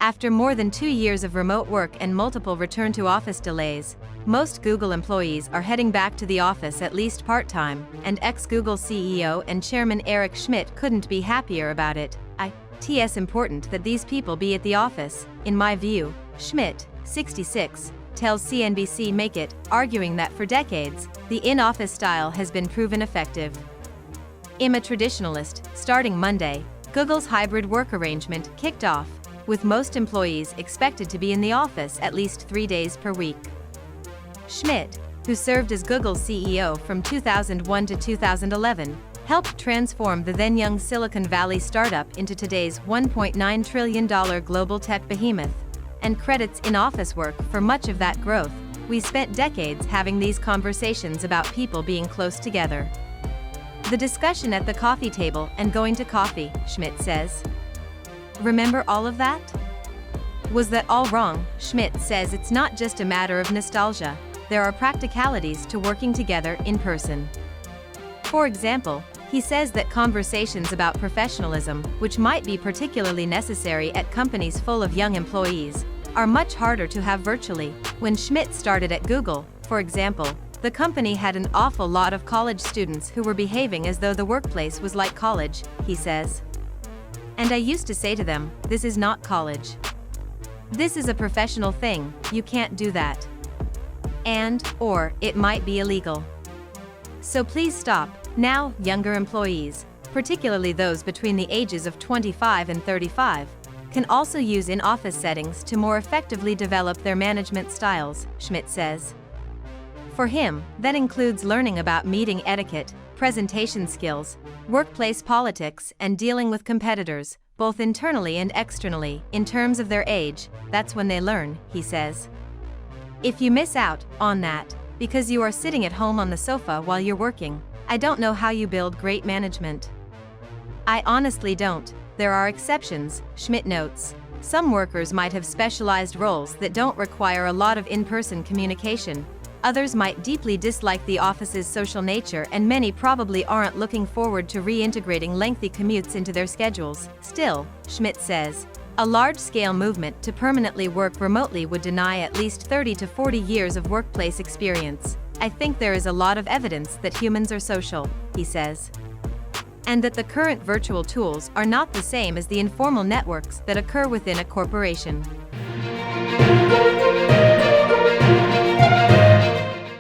After more than 2 years of remote work and multiple return-to-office delays, most Google employees are heading back to the office at least part-time, and ex-Google CEO and Chairman Eric Schmidt couldn't be happier about it. It's important that these people be at the office, in my view, Schmidt, 66, tells CNBC Make It, arguing that for decades, the in-office style has been proven effective. I'm a traditionalist. Starting Monday, Google's hybrid work arrangement kicked off, with most employees expected to be in the office at least 3 days per week. Schmidt, who served as Google's CEO from 2001 to 2011, helped transform the then-young Silicon Valley startup into today's $1.9 trillion global tech behemoth, and credits in-office work for much of that growth. We spent decades having these conversations about people being close together. The discussion at the coffee table and going to coffee, Schmidt says. Remember all of that? Was that all wrong? Schmidt says it's not just a matter of nostalgia. There are practicalities to working together in person. For example, he says that conversations about professionalism, which might be particularly necessary at companies full of young employees, are much harder to have virtually. When Schmidt started at Google, for example, the company had an awful lot of college students who were behaving as though the workplace was like college, he says. And I used to say to them, this is not college. This is a professional thing, you can't do that. Or it might be illegal. So please stop. Now, younger employees, particularly those between the ages of 25 and 35, can also use in-office settings to more effectively develop their management styles, Schmidt says. For him, that includes learning about meeting etiquette, presentation skills, workplace politics, and dealing with competitors, both internally and externally. In terms of their age, that's when they learn, he says. If you miss out on that, because you are sitting at home on the sofa while you're working, I don't know how you build great management. I honestly don't. There are exceptions, Schmidt notes. Some workers might have specialized roles that don't require a lot of in-person communication. Others might deeply dislike the office's social nature, and many probably aren't looking forward to reintegrating lengthy commutes into their schedules. Still, Schmidt says, a large-scale movement to permanently work remotely would deny at least 30 to 40 years of workplace experience. I think there is a lot of evidence that humans are social, he says. And that the current virtual tools are not the same as the informal networks that occur within a corporation.